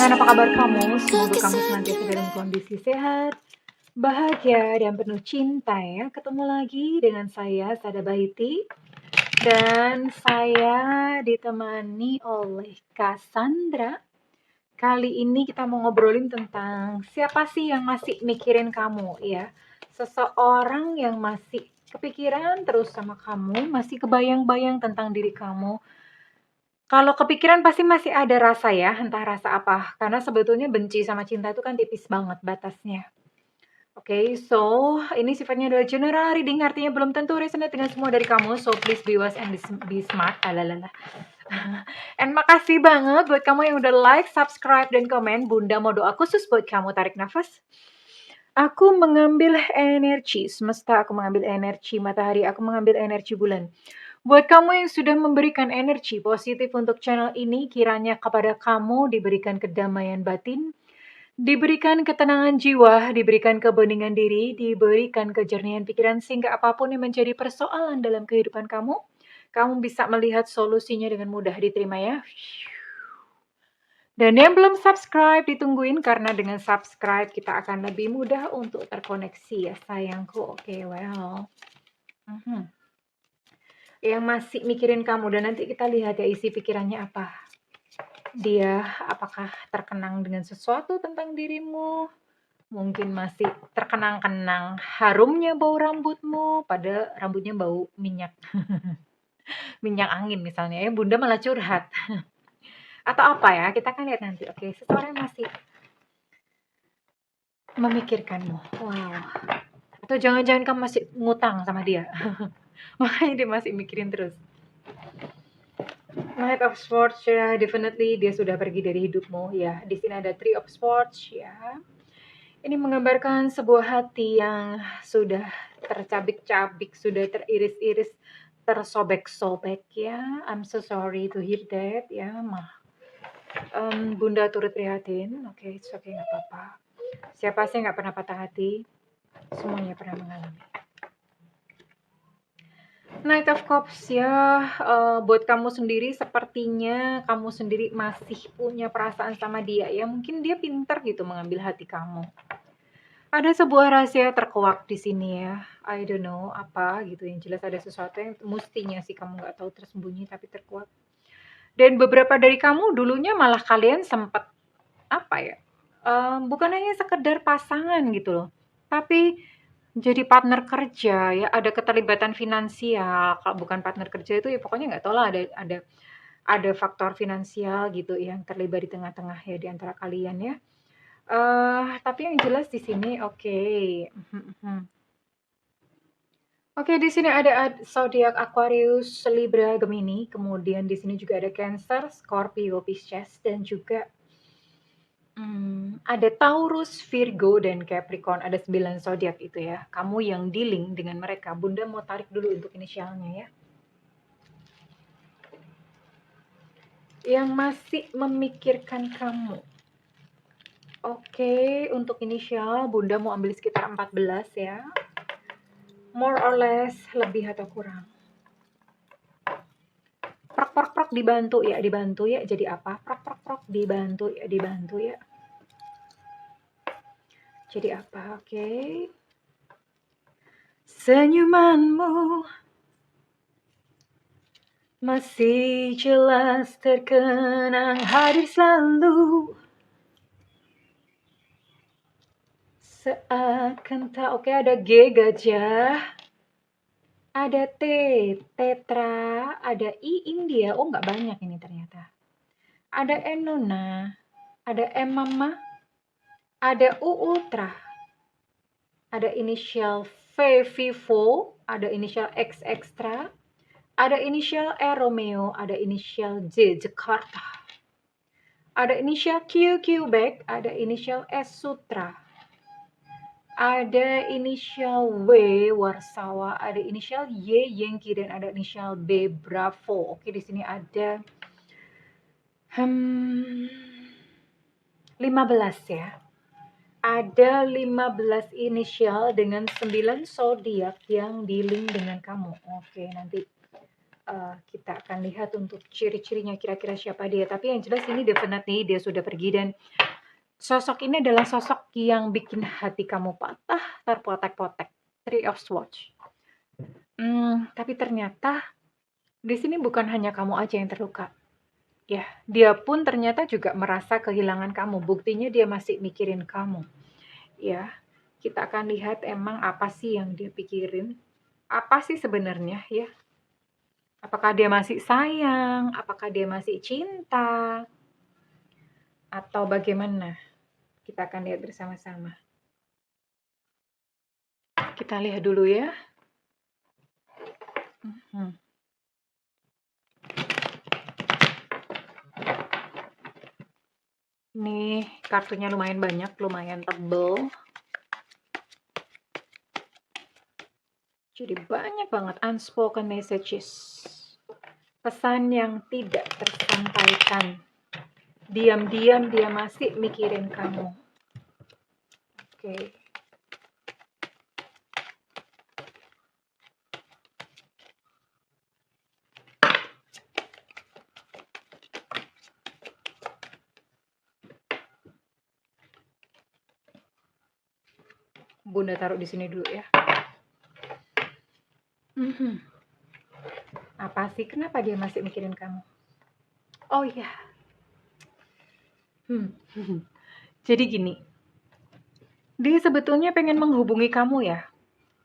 teman, apa kabar kamu? Semoga kamu senantiasa dalam kondisi sehat, bahagia, dan penuh cinta ya. Ketemu lagi dengan saya, Sada Baiti. Dan saya ditemani oleh Cassandra. Kali ini kita mau ngobrolin tentang siapa sih yang masih mikirin kamu ya. Seseorang yang masih kepikiran terus sama kamu, masih kebayang-bayang tentang diri kamu. Kalau kepikiran pasti masih ada rasa ya, entah rasa apa. Karena sebetulnya benci sama cinta itu kan tipis banget batasnya. Oke, so ini sifatnya adalah general reading, artinya belum tentu resonate dengan semua dari kamu. So please be wise and be smart. Alalala. And makasih banget buat kamu yang udah like, subscribe, dan komen. Bunda mau doa khusus buat kamu, tarik nafas. Aku mengambil energi semesta, aku mengambil energi matahari, aku mengambil energi bulan. Buat kamu yang sudah memberikan energi positif untuk channel ini, kiranya kepada kamu diberikan kedamaian batin, diberikan ketenangan jiwa, diberikan kebeningan diri, diberikan kejernihan pikiran, sehingga apapun yang menjadi persoalan dalam kehidupan kamu, kamu bisa melihat solusinya dengan mudah diterima ya. Dan yang belum subscribe, ditungguin karena dengan subscribe kita akan lebih mudah untuk terkoneksi ya sayangku. Oke, well. Yang masih mikirin kamu dan nanti kita lihat ya isi pikirannya apa. Dia apakah terkenang dengan sesuatu tentang dirimu? Mungkin masih terkenang-kenang harumnya bau rambutmu, pada rambutnya bau minyak. Minyak angin misalnya ya, Bunda malah curhat. Atau apa ya, kita kan lihat nanti. Oke, seseorang masih memikirkanmu. Wow. Atau jangan-jangan kamu masih ngutang sama dia. Makanya dia masih mikirin terus. Knight of Swords ya, definitely dia sudah pergi dari hidupmu ya. Di sini ada Three of Swords ya. Ini menggambarkan sebuah hati yang sudah tercabik-cabik, sudah teriris-iris, tersobek-sobek ya. I'm so sorry to hear that ya, mah. Bunda turut prihatin. Oke, it's okay, nggak apa-apa. Siapa sih nggak pernah patah hati? Semuanya pernah mengalami. Knight of Cups ya, buat kamu sendiri sepertinya kamu sendiri masih punya perasaan sama dia ya. Mungkin dia pintar gitu mengambil hati kamu. Ada sebuah rahasia terkuak di sini ya. I don't know apa gitu. Yang jelas ada sesuatu yang mestinya sih kamu nggak tahu tersembunyi tapi terkuak. Dan beberapa dari kamu dulunya malah kalian sempat apa ya? Bukan hanya sekedar pasangan gitu loh, tapi jadi partner kerja ya, ada keterlibatan finansial. Kalau bukan partner kerja itu ya pokoknya nggak tahu lah ada faktor finansial gitu yang terlibat di tengah-tengah ya di antara kalian ya. Tapi yang jelas di sini oke. Oke, di sini ada zodiak Aquarius, Libra, Gemini, kemudian di sini juga ada Cancer, Scorpio, Pisces, dan juga ada Taurus, Virgo, dan Capricorn. Ada 9 zodiak itu ya. Kamu yang dealing dengan mereka. Bunda mau tarik dulu untuk inisialnya ya. Yang masih memikirkan kamu. Oke, untuk inisial Bunda mau ambil sekitar 14 ya. More or less, lebih atau kurang. Prok dibantu ya, jadi apa? Prok dibantu ya. Jadi apa? Oke. Senyumanmu masih jelas terkenang hadir selalu. Seakan tak. Oke, ada G gajah, ada T tetra, ada I India. Oh, nggak banyak ini ternyata. Ada N Nona, ada M Mama, ada U Ultra, ada inisial V Vivo, ada inisial X Extra, ada inisial E Romeo, ada inisial J Jakarta, ada inisial Q Quebec, ada inisial S Sutra, ada inisial W Warsawa, ada inisial Y Yankee, dan ada inisial B Bravo. Oke, di sini ada 15 ya. Ada 15 inisial dengan 9 zodiak yang dealing dengan kamu. Oke, nanti kita akan lihat untuk ciri-cirinya kira-kira siapa dia. Tapi yang jelas ini definitely dia sudah pergi dan sosok ini adalah sosok yang bikin hati kamu patah, terpotek-potek. Three of Swords. Tapi ternyata di sini bukan hanya kamu aja yang terluka. Ya, dia pun ternyata juga merasa kehilangan kamu. Buktinya dia masih mikirin kamu. Ya, kita akan lihat emang apa sih yang dia pikirin. Apa sih sebenarnya ya? Apakah dia masih sayang? Apakah dia masih cinta? Atau bagaimana? Kita akan lihat bersama-sama. Kita lihat dulu ya. Nih, kartunya lumayan banyak, lumayan tebel. Jadi banyak banget unspoken messages. Pesan yang tidak tersampaikan. Diam-diam dia masih mikirin kamu. Oke. Bunda taruh di sini dulu ya. Apa sih? Kenapa dia masih mikirin kamu? Oh iya. Jadi gini. Dia sebetulnya pengen menghubungi kamu ya.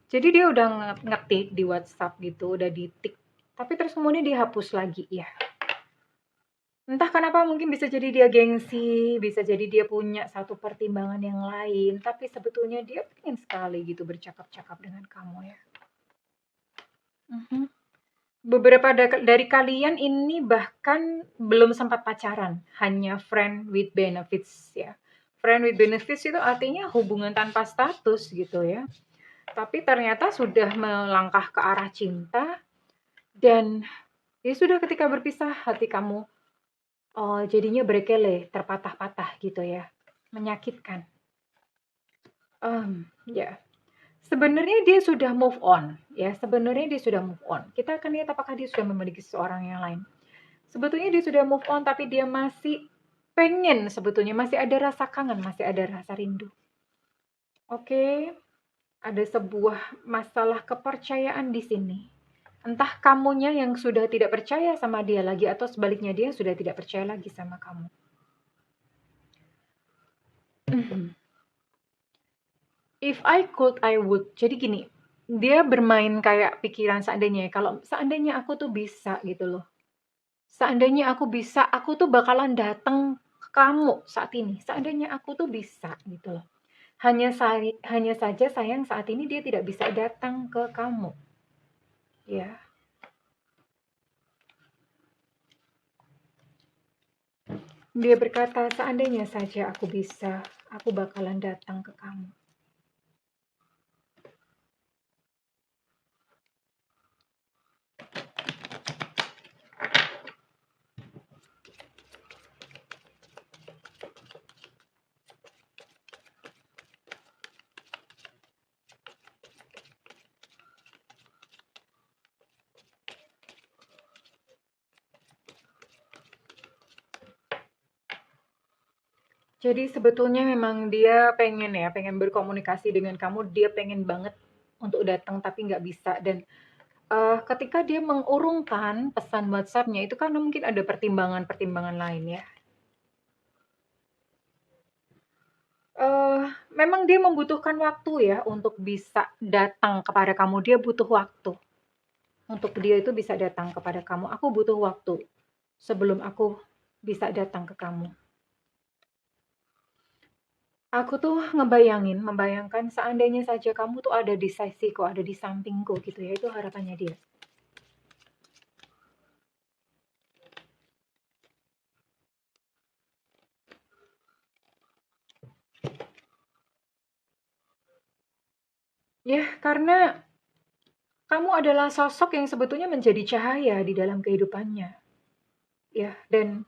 Jadi dia udah ngetik di WhatsApp gitu, udah di-tik. Tapi terus kemudian dihapus lagi ya. Entah kenapa mungkin bisa jadi dia gengsi, bisa jadi dia punya satu pertimbangan yang lain. Tapi sebetulnya dia pengen sekali gitu bercakap-cakap dengan kamu ya. Beberapa dari kalian ini bahkan belum sempat pacaran, hanya friend with benefits ya. Friend with benefits itu artinya hubungan tanpa status gitu ya. Tapi ternyata sudah melangkah ke arah cinta dan ya sudah ketika berpisah hati kamu jadinya berkele, terpatah-patah gitu ya. Menyakitkan. Ya. Sebenarnya dia sudah move on, ya. Sebenarnya dia sudah move on. Kita akan lihat apakah dia sudah memiliki seseorang yang lain. Sebetulnya dia sudah move on, tapi dia masih pengen sebetulnya, masih ada rasa kangen, masih ada rasa rindu. Oke, ada sebuah masalah kepercayaan di sini. Entah kamunya yang sudah tidak percaya sama dia lagi, atau sebaliknya dia sudah tidak percaya lagi sama kamu. If I could, I would. Jadi gini, dia bermain kayak pikiran seandainya. Kalau seandainya aku tuh bisa gitu loh. Seandainya aku bisa, aku tuh bakalan datang ke kamu saat ini. Seandainya aku tuh bisa gitu loh. Hanya saja sayang saat ini dia tidak bisa datang ke kamu. Ya. Dia berkata, seandainya saja aku bisa, aku bakalan datang ke kamu. Jadi sebetulnya memang dia pengen ya, pengen berkomunikasi dengan kamu, dia pengen banget untuk datang tapi nggak bisa. Dan ketika dia mengurungkan pesan WhatsApp-nya itu karena mungkin ada pertimbangan-pertimbangan lain ya. Memang dia membutuhkan waktu ya untuk bisa datang kepada kamu, dia butuh waktu. Untuk dia itu bisa datang kepada kamu, aku butuh waktu sebelum aku bisa datang ke kamu. Aku tuh membayangkan seandainya saja kamu tuh ada di sisiku, ada di sampingku gitu ya, itu harapannya dia. Ya, karena kamu adalah sosok yang sebetulnya menjadi cahaya di dalam kehidupannya. Ya, dan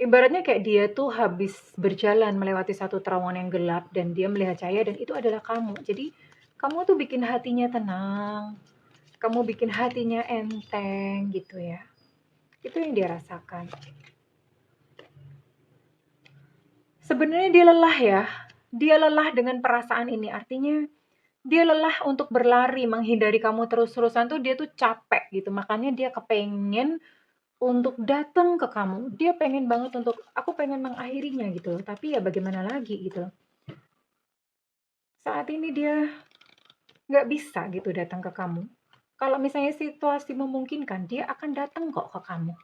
ibaratnya kayak dia tuh habis berjalan melewati satu terowongan yang gelap dan dia melihat cahaya dan itu adalah kamu. Jadi kamu tuh bikin hatinya tenang, kamu bikin hatinya enteng gitu ya. Itu yang dia rasakan. Sebenarnya dia lelah ya. Dia lelah dengan perasaan ini. Artinya dia lelah untuk berlari menghindari kamu terus-terusan tuh dia tuh capek gitu. Makanya dia kepengen untuk datang ke kamu. Dia pengen banget untuk aku pengen mengakhirinya gitu. Tapi ya bagaimana lagi gitu. Saat ini dia nggak bisa gitu datang ke kamu. Kalau misalnya situasi memungkinkan, dia akan datang kok ke kamu.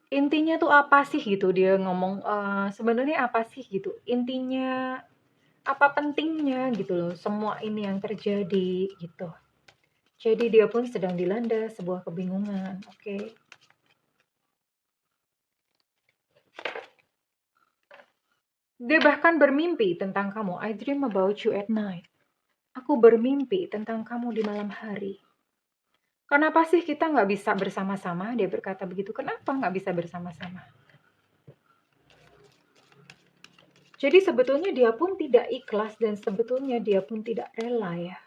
Intinya tuh apa sih gitu dia ngomong, sebenarnya apa sih gitu, intinya, apa pentingnya gitu loh semua ini yang terjadi gitu. Jadi dia pun sedang dilanda sebuah kebingungan, oke. Dia bahkan bermimpi tentang kamu, "I dream about you at night." Aku bermimpi tentang kamu di malam hari. "Kenapa sih kita nggak bisa bersama-sama?" Dia berkata begitu, "Kenapa nggak bisa bersama-sama?" Jadi sebetulnya dia pun tidak ikhlas dan sebetulnya dia pun tidak rela ya.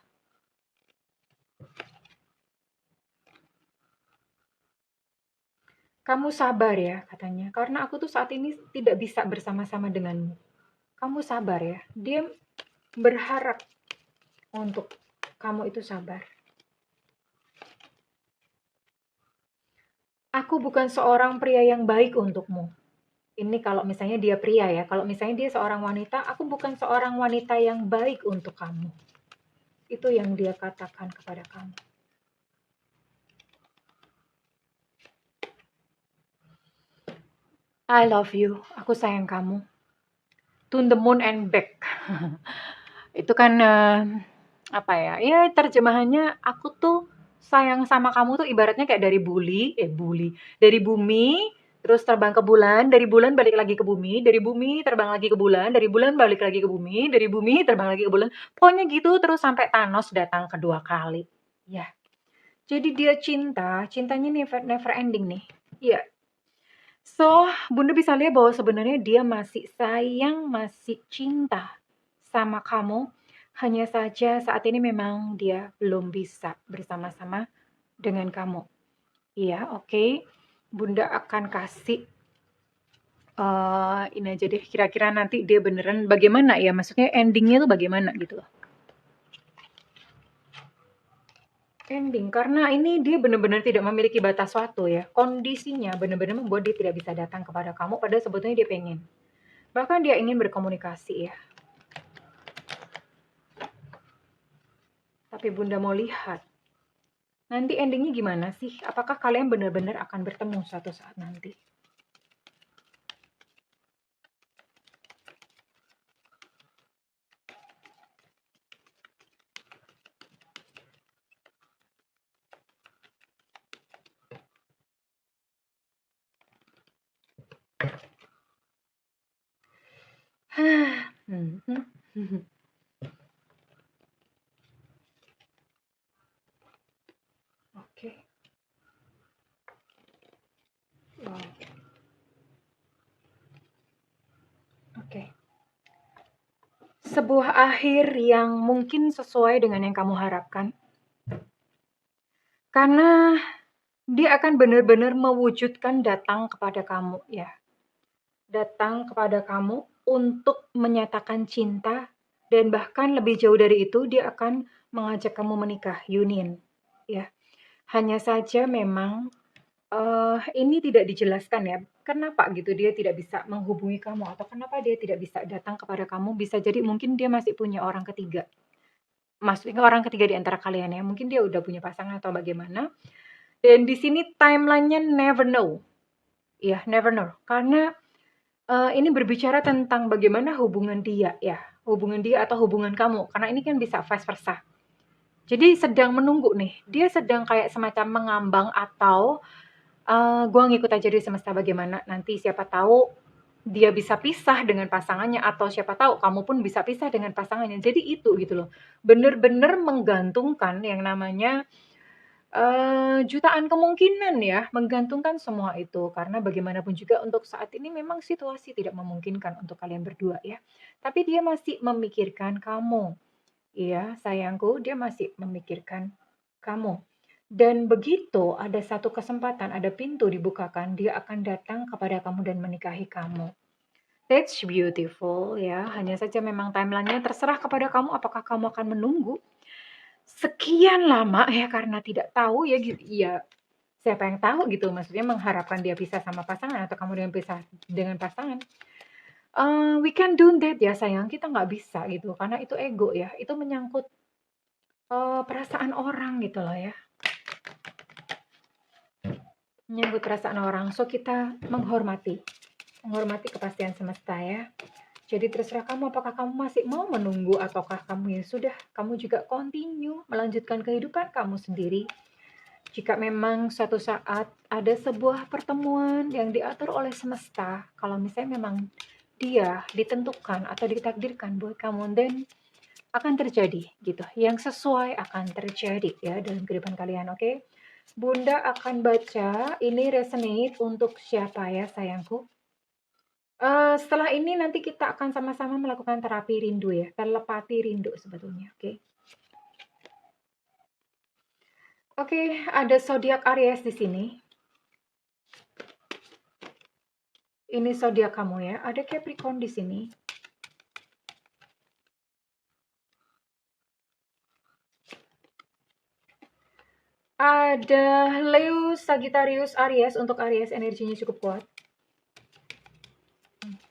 "Kamu sabar ya," katanya, "karena aku tuh saat ini tidak bisa bersama-sama denganmu. Kamu sabar ya." Dia berharap untuk kamu itu sabar. "Aku bukan seorang pria yang baik untukmu." Ini kalau misalnya dia pria ya, kalau misalnya dia seorang wanita, "Aku bukan seorang wanita yang baik untuk kamu." Itu yang dia katakan kepada kamu. "I love you." Aku sayang kamu. To the moon and back. Itu kan, apa ya, ya terjemahannya aku tuh sayang sama kamu tuh ibaratnya kayak dari bumi, terus terbang ke bulan, dari bulan balik lagi ke bumi, dari bumi terbang lagi ke bulan, dari bulan balik lagi ke bumi, dari bumi terbang lagi ke bulan. Pokoknya gitu terus sampai Thanos datang kedua kali. Ya, jadi dia cintanya never never ending nih. Iya. So, Bunda bisa lihat bahwa sebenarnya dia masih sayang, masih cinta sama kamu. Hanya saja saat ini memang dia belum bisa bersama-sama dengan kamu. Iya, oke. Bunda akan kasih ini aja deh, kira-kira nanti dia beneran bagaimana ya? Maksudnya endingnya tuh bagaimana gitu loh. Ending, karena ini dia benar-benar tidak memiliki batas waktu ya. Kondisinya benar-benar membuat dia tidak bisa datang kepada kamu, padahal sebetulnya dia pengen. Bahkan dia ingin berkomunikasi ya. Tapi Bunda mau lihat, nanti endingnya gimana sih? Apakah kalian benar-benar akan bertemu suatu saat nanti? Oke. Wow. Oke. Sebuah akhir yang mungkin sesuai dengan yang kamu harapkan. Karena dia akan benar-benar mewujudkan datang kepada kamu ya. Datang kepada kamu untuk menyatakan cinta dan bahkan lebih jauh dari itu dia akan mengajak kamu menikah, union ya. Hanya saja memang ini tidak dijelaskan ya, kenapa gitu dia tidak bisa menghubungi kamu atau kenapa dia tidak bisa datang kepada kamu, bisa jadi mungkin dia masih punya orang ketiga. Maksudnya orang ketiga di antara kalian ya, mungkin dia udah punya pasangan atau bagaimana. Dan di sini timeline-nya never know. Ya, never know. Karena ini berbicara tentang bagaimana hubungan dia ya, hubungan dia atau hubungan kamu, karena ini kan bisa vice versa. Jadi sedang menunggu nih, dia sedang kayak semacam mengambang atau gua ngikut aja di semesta bagaimana, nanti siapa tahu dia bisa pisah dengan pasangannya atau siapa tahu kamu pun bisa pisah dengan pasangannya. Jadi itu gitu loh, bener-bener menggantungkan yang namanya, jutaan kemungkinan ya, menggantungkan semua itu. Karena bagaimanapun juga untuk saat ini memang situasi tidak memungkinkan untuk kalian berdua ya. Tapi dia masih memikirkan kamu, Iya, sayangku, dia masih memikirkan kamu. Dan begitu ada satu kesempatan, ada pintu dibukakan, dia akan datang kepada kamu dan menikahi kamu. That's beautiful ya. Hanya saja memang timeline-nya terserah kepada kamu apakah kamu akan menunggu sekian lama ya karena tidak tahu ya gitu. Iya, siapa yang tahu gitu, maksudnya mengharapkan dia pisah sama pasangan atau kamu dengan pisah dengan pasangan. We can do that ya sayang, kita nggak bisa gitu, karena itu ego ya, itu menyangkut perasaan orang gitu loh ya, menyangkut perasaan orang. So kita menghormati kepastian semesta ya. Jadi terserah kamu apakah kamu masih mau menunggu ataukah kamu ya sudah, kamu juga continue melanjutkan kehidupan kamu sendiri. Jika memang suatu saat ada sebuah pertemuan yang diatur oleh semesta, kalau misalnya memang dia ditentukan atau ditakdirkan buat kamu, dan akan terjadi gitu. Yang sesuai akan terjadi ya dalam kehidupan kalian, oke? Bunda akan baca, ini resonate untuk siapa ya sayangku? Setelah ini nanti kita akan sama-sama melakukan terapi rindu ya, telepati rindu sebetulnya, oke? Oke, ada zodiak Aries di sini. Ini zodiak kamu ya. Ada Capricorn di sini. Ada Leo, Sagittarius, Aries. Untuk Aries energinya cukup kuat.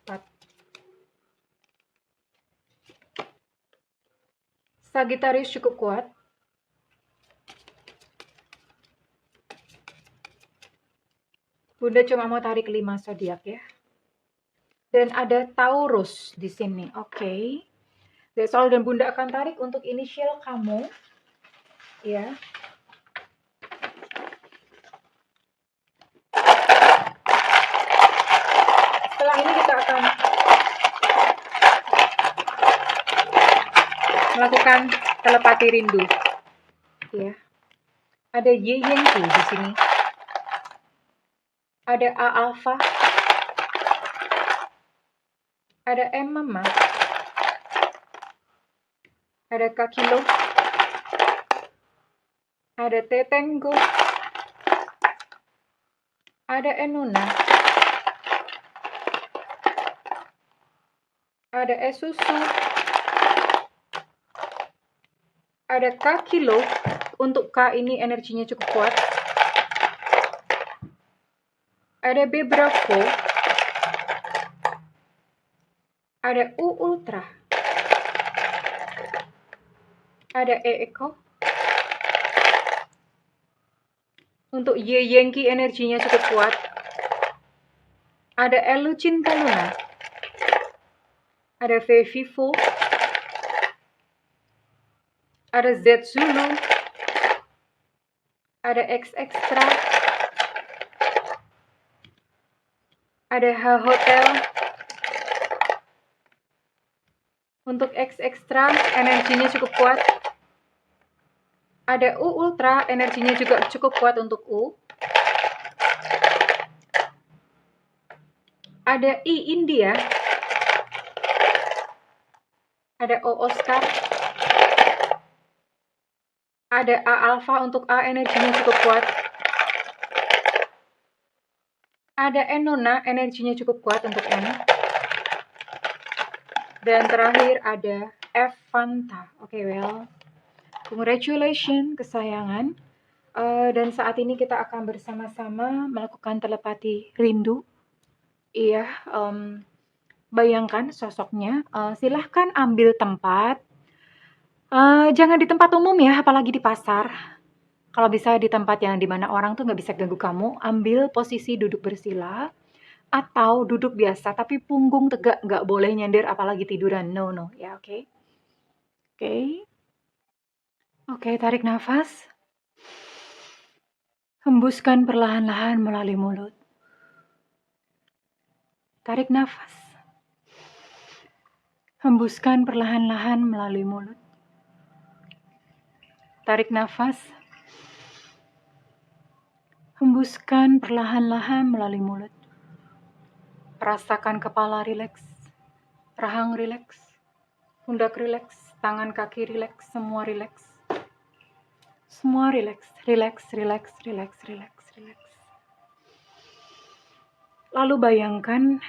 4. Sagittarius cukup kuat. Bunda cuma mau tarik 5 zodiak ya. Dan ada Taurus di sini. Oke. That's all. Dan Bunda akan tarik untuk inisial kamu. Ya. Setelah ini kita akan melakukan telepati rindu. Ya. Ada Y Yengki di sini. Ada A Alpha. Ada M Mama. Ada K Kilo. Ada T Tenggo. Ada Enuna. Ada Esusu. Ada K Kilo. Untuk K ini energinya cukup kuat. Ada B Bravo. Ada U Ultra. Ada E Eko. Untuk Y Yankee energinya cukup kuat. Ada L Cinta Luna. Ada V Vivo. Ada Z Zulu. Ada X Extra. Ada H Hotel. Untuk X Extra energinya cukup kuat. Ada U Ultra energinya juga cukup kuat untuk U. Ada I India. Ada O Oscar. Ada A Alpha. Untuk A energinya cukup kuat. Ada Enona energinya cukup kuat untuk N. Dan terakhir ada F Fanta. Oke, well, congratulations kesayangan. Dan saat ini kita akan bersama-sama melakukan telepati rindu. Iya, bayangkan sosoknya. Silahkan ambil tempat. Jangan di tempat umum ya, apalagi di pasar. Kalau bisa di tempat yang dimana orang tuh nggak bisa ganggu kamu, ambil posisi duduk bersila. Atau duduk biasa, tapi punggung tegak, nggak boleh nyender apalagi tiduran. No, no. Ya, oke. Oke. Oke, tarik nafas. Hembuskan perlahan-lahan melalui mulut. Tarik nafas. Hembuskan perlahan-lahan melalui mulut. Tarik nafas. Hembuskan perlahan-lahan melalui mulut. Rasakan kepala rileks, rahang rileks, pundak rileks, tangan kaki rileks, semua rileks. Semua rileks, rileks, rileks, rileks, rileks, rileks. Lalu bayangkan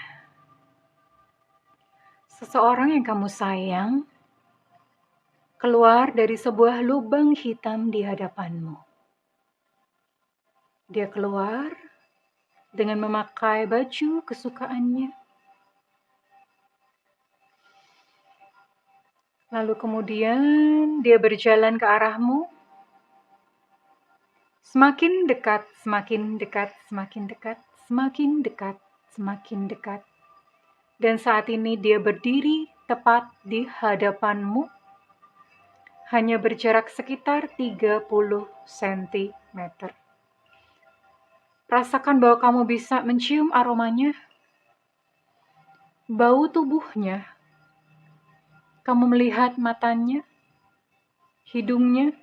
seseorang yang kamu sayang keluar dari sebuah lubang hitam di hadapanmu. Dia keluar dengan memakai baju kesukaannya. Lalu kemudian dia berjalan ke arahmu. Semakin dekat, semakin dekat, semakin dekat, semakin dekat, semakin dekat. Dan saat ini dia berdiri tepat di hadapanmu. Hanya berjarak sekitar 30 cm. Rasakan bahwa kamu bisa mencium aromanya, bau tubuhnya. Kamu melihat matanya, hidungnya,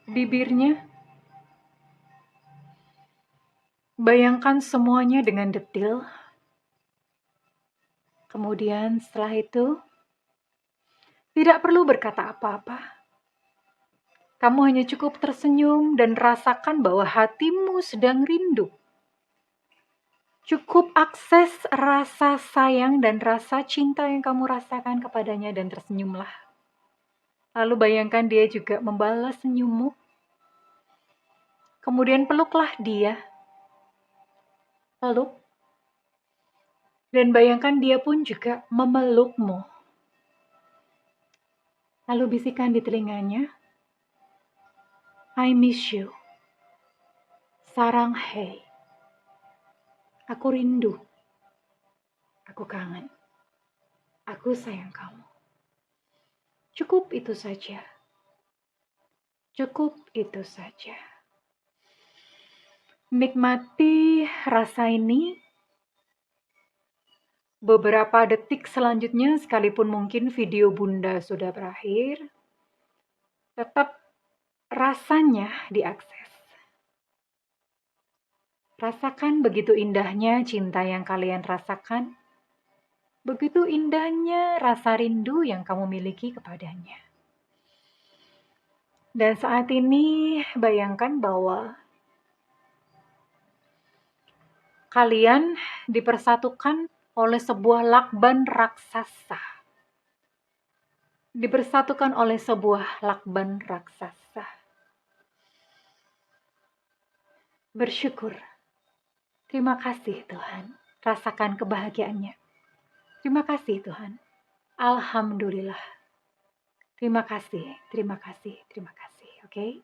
bibirnya. Bayangkan semuanya dengan detail. Kemudian setelah itu, tidak perlu berkata apa-apa. Kamu hanya cukup tersenyum dan rasakan bahwa hatimu sedang rindu. Cukup akses rasa sayang dan rasa cinta yang kamu rasakan kepadanya dan tersenyumlah. Lalu bayangkan dia juga membalas senyummu. Kemudian peluklah dia. Peluk. Dan bayangkan dia pun juga memelukmu. Lalu bisikan di telinganya, I miss you. Sarang hei. Aku rindu. Aku kangen. Aku sayang kamu. Cukup itu saja. Cukup itu saja. Nikmati rasa ini. Beberapa detik selanjutnya, sekalipun mungkin video Bunda sudah berakhir, tetap rasanya diakses. Rasakan begitu indahnya cinta yang kalian rasakan. Begitu indahnya rasa rindu yang kamu miliki kepadanya. Dan saat ini bayangkan bahwa kalian dipersatukan oleh sebuah lakban raksasa. Dipersatukan oleh sebuah lakban raksasa. Bersyukur. Terima kasih Tuhan. Rasakan kebahagiaannya. Terima kasih Tuhan. Alhamdulillah. Terima kasih, terima kasih, terima kasih. Oke?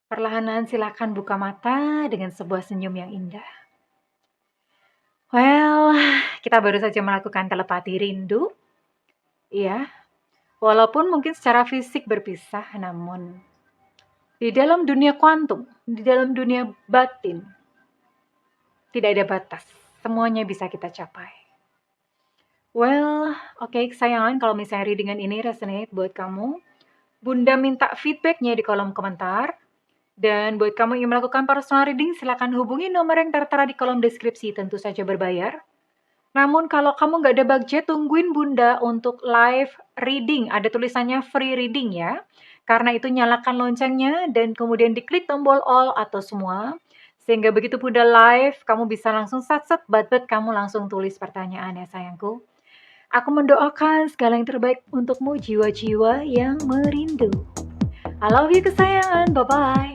Perlahan silakan buka mata dengan sebuah senyum yang indah. Well, kita baru saja melakukan telepati rindu. Iya. Walaupun mungkin secara fisik berpisah, namun di dalam dunia kuantum, di dalam dunia batin, tidak ada batas. Semuanya bisa kita capai. Well, oke, kesayangan, kalau misalnya readingan ini resonate buat kamu, Bunda minta feedbacknya di kolom komentar. Dan buat kamu yang melakukan personal reading, silakan hubungi nomor yang tertera di kolom deskripsi, tentu saja berbayar. Namun kalau kamu nggak ada budget, tungguin Bunda untuk live reading. Ada tulisannya free reading ya. Karena itu nyalakan loncengnya dan kemudian diklik tombol all atau semua. Sehingga begitu Bunda live, kamu bisa langsung sat-sat, bat-bat, kamu langsung tulis pertanyaan ya sayangku. Aku mendoakan segala yang terbaik untukmu, jiwa-jiwa yang merindu. I love you kesayangan, bye-bye.